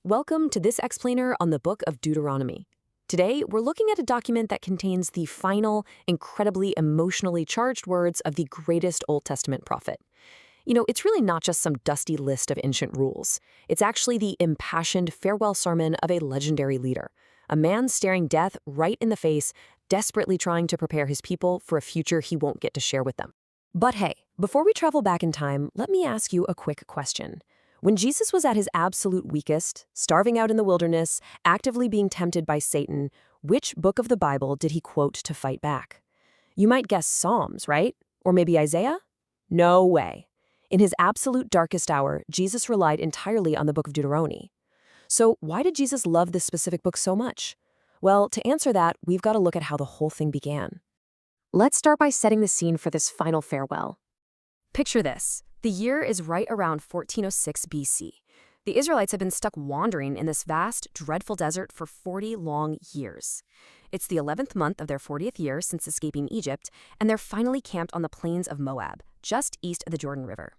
Welcome to this explainer on the book of Deuteronomy. Today, we're looking at a document that contains the final, incredibly emotionally charged words of the greatest Old Testament prophet. It's really not just some dusty list of ancient rules. It's actually the impassioned farewell sermon of a legendary leader, a man staring death right in the face, desperately trying to prepare his people for a future he won't get to share with them. But hey, before we travel back in time, let me ask you a quick question. When Jesus was at his absolute weakest, starving out in the wilderness, actively being tempted by Satan, which book of the Bible did he quote to fight back? You might guess Psalms, right? Or maybe Isaiah? No way. In his absolute darkest hour, Jesus relied entirely on the book of Deuteronomy. So why did Jesus love this specific book so much? Well, to answer that, we've got to look at how the whole thing began. Let's start by setting the scene for this final farewell. Picture this. The year is right around 1406 BC. The Israelites have been stuck wandering in this vast, dreadful desert for 40 long years. It's the 11th month of their 40th year since escaping Egypt, and they're finally camped on the plains of Moab, just east of the Jordan River.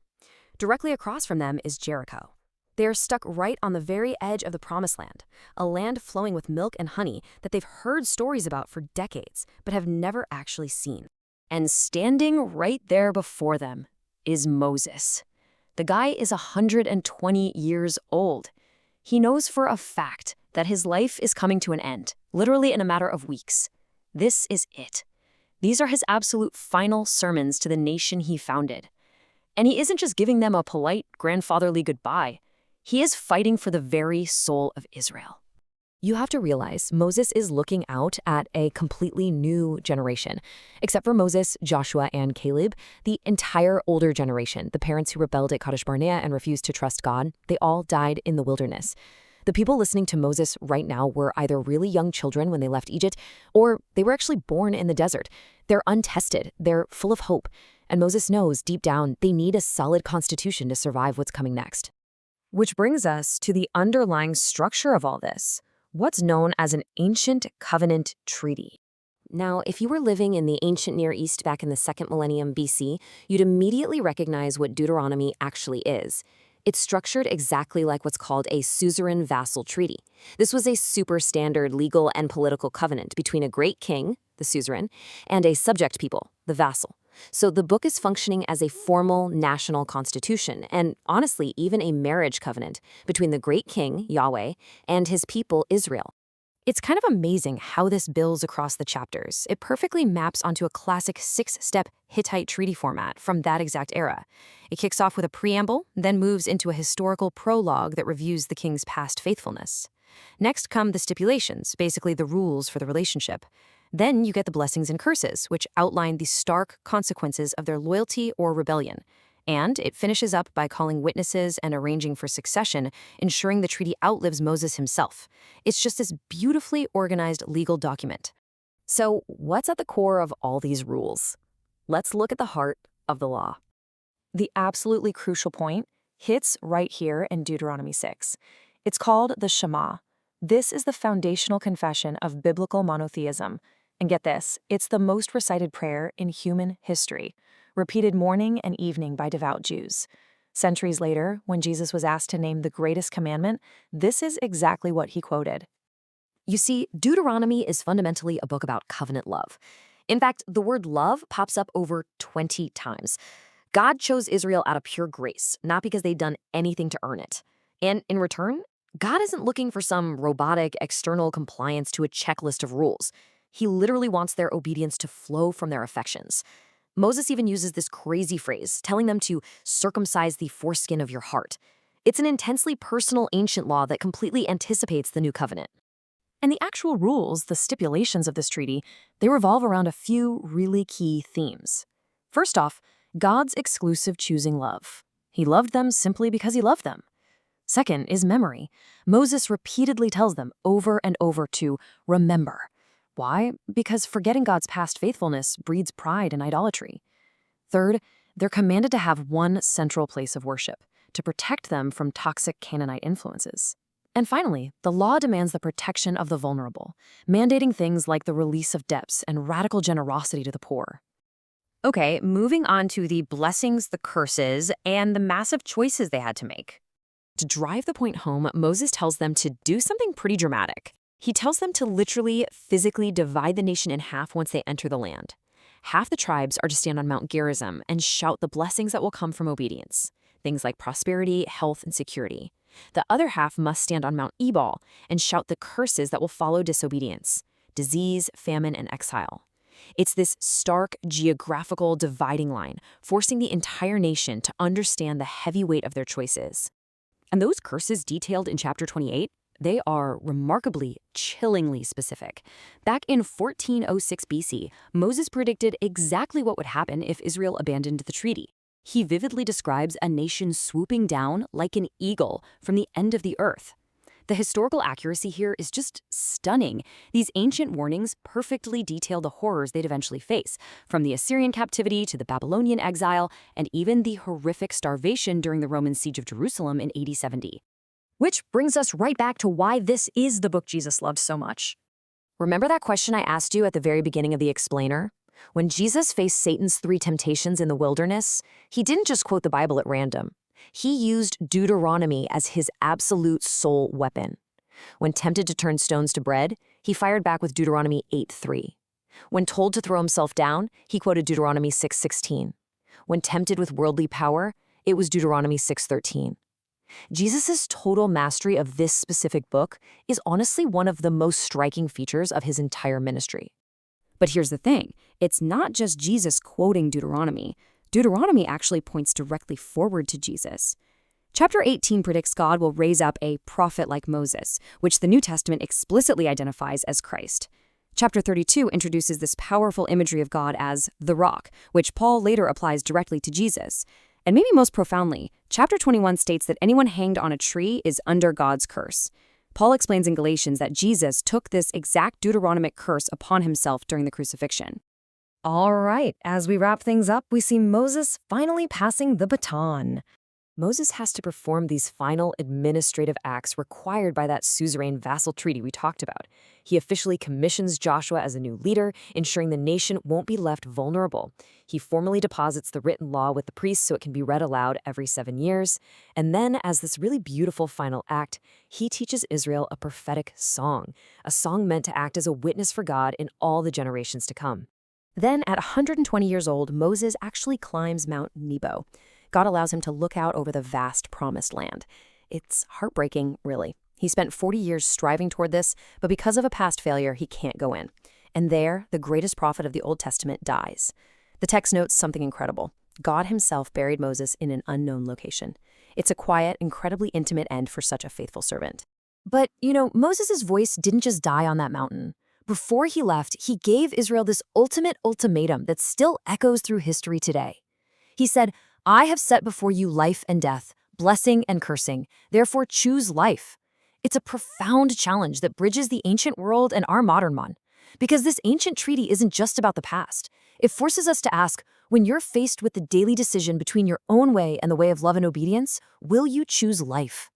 Directly across from them is Jericho. They are stuck right on the very edge of the Promised Land, a land flowing with milk and honey that they've heard stories about for decades, but have never actually seen. And standing right there before them is Moses. The guy is 120 years old. He knows for a fact that his life is coming to an end, literally in a matter of weeks. This is it. These are his absolute final sermons to the nation he founded. And he isn't just giving them a polite, grandfatherly goodbye. He is fighting for the very soul of Israel. You have to realize Moses is looking out at a completely new generation. Except for Moses, Joshua, and Caleb, the entire older generation, the parents who rebelled at Kadesh Barnea and refused to trust God, they all died in the wilderness. The people listening to Moses right now were either really young children when they left Egypt, or they were actually born in the desert. They're untested, they're full of hope, and Moses knows deep down they need a solid constitution to survive what's coming next. Which brings us to the underlying structure of all this. What's known as an ancient covenant treaty. Now, if you were living in the ancient Near East back in the 2nd millennium BC, you'd immediately recognize what Deuteronomy actually is. It's structured exactly like what's called a suzerain vassal treaty. This was a super standard legal and political covenant between a great king, the suzerain, and a subject people, the vassal. So the book is functioning as a formal national constitution and, honestly, even a marriage covenant between the great king, Yahweh, and his people, Israel. It's kind of amazing how this builds across the chapters. It perfectly maps onto a classic 6-step Hittite treaty format from that exact era. It kicks off with a preamble, then moves into a historical prologue that reviews the king's past faithfulness. Next come the stipulations, basically the rules for the relationship. Then you get the blessings and curses, which outline the stark consequences of their loyalty or rebellion. And it finishes up by calling witnesses and arranging for succession, ensuring the treaty outlives Moses himself. It's just this beautifully organized legal document. So what's at the core of all these rules? Let's look at the heart of the law. The absolutely crucial point hits right here in Deuteronomy 6. It's called the Shema. This is the foundational confession of biblical monotheism. And get this, it's the most recited prayer in human history, repeated morning and evening by devout Jews. Centuries later, when Jesus was asked to name the greatest commandment, this is exactly what he quoted. You see, Deuteronomy is fundamentally a book about covenant love. In fact, the word love pops up over 20 times. God chose Israel out of pure grace, not because they'd done anything to earn it. And in return, God isn't looking for some robotic external compliance to a checklist of rules. He literally wants their obedience to flow from their affections. Moses even uses this crazy phrase, telling them to circumcise the foreskin of your heart. It's an intensely personal ancient law that completely anticipates the new covenant. And the actual rules, the stipulations of this treaty, they revolve around a few really key themes. First off, God's exclusive choosing love. He loved them simply because he loved them. Second is memory. Moses repeatedly tells them over and over to remember. Why? Because forgetting God's past faithfulness breeds pride and idolatry. Third, they're commanded to have one central place of worship, to protect them from toxic Canaanite influences. And finally, the law demands the protection of the vulnerable, mandating things like the release of debts and radical generosity to the poor. Okay, moving on to the blessings, the curses, and the massive choices they had to make. To drive the point home, Moses tells them to do something pretty dramatic. He tells them to literally, physically divide the nation in half once they enter the land. Half the tribes are to stand on Mount Gerizim and shout the blessings that will come from obedience, things like prosperity, health, and security. The other half must stand on Mount Ebal and shout the curses that will follow disobedience, disease, famine, and exile. It's this stark geographical dividing line, forcing the entire nation to understand the heavy weight of their choices. And those curses detailed in chapter 28, they are remarkably, chillingly specific. Back in 1406 BC, Moses predicted exactly what would happen if Israel abandoned the treaty. He vividly describes a nation swooping down like an eagle from the end of the earth. The historical accuracy here is just stunning. These ancient warnings perfectly detail the horrors they'd eventually face, from the Assyrian captivity to the Babylonian exile, and even the horrific starvation during the Roman siege of Jerusalem in AD 70. Which brings us right back to why this is the book Jesus loved so much. Remember that question I asked you at the very beginning of the explainer? When Jesus faced Satan's 3 temptations in the wilderness, he didn't just quote the Bible at random. He used Deuteronomy as his absolute sole weapon. When tempted to turn stones to bread, he fired back with Deuteronomy 8:3. When told to throw himself down, he quoted Deuteronomy 6:16. When tempted with worldly power, it was Deuteronomy 6:13. Jesus' total mastery of this specific book is honestly one of the most striking features of his entire ministry. But here's the thing, it's not just Jesus quoting Deuteronomy. Deuteronomy actually points directly forward to Jesus. Chapter 18 predicts God will raise up a prophet like Moses, which the New Testament explicitly identifies as Christ. Chapter 32 introduces this powerful imagery of God as the rock, which Paul later applies directly to Jesus. And maybe most profoundly, chapter 21 states that anyone hanged on a tree is under God's curse. Paul explains in Galatians that Jesus took this exact Deuteronomic curse upon himself during the crucifixion. All right, as we wrap things up, we see Moses finally passing the baton. Moses has to perform these final administrative acts required by that suzerain vassal treaty we talked about. He officially commissions Joshua as a new leader, ensuring the nation won't be left vulnerable. He formally deposits the written law with the priests so it can be read aloud every 7 years. And then, as this really beautiful final act, he teaches Israel a prophetic song, a song meant to act as a witness for God in all the generations to come. Then, at 120 years old, Moses actually climbs Mount Nebo. God allows him to look out over the vast promised land. It's heartbreaking, really. He spent 40 years striving toward this, but because of a past failure, he can't go in. And there, the greatest prophet of the Old Testament dies. The text notes something incredible. God himself buried Moses in an unknown location. It's a quiet, incredibly intimate end for such a faithful servant. But, Moses' voice didn't just die on that mountain. Before he left, he gave Israel this ultimate ultimatum that still echoes through history today. He said, "I have set before you life and death, blessing and cursing. Therefore choose life." It's a profound challenge that bridges the ancient world and our modern one. Because this ancient treaty isn't just about the past. It forces us to ask, when you're faced with the daily decision between your own way and the way of love and obedience, will you choose life?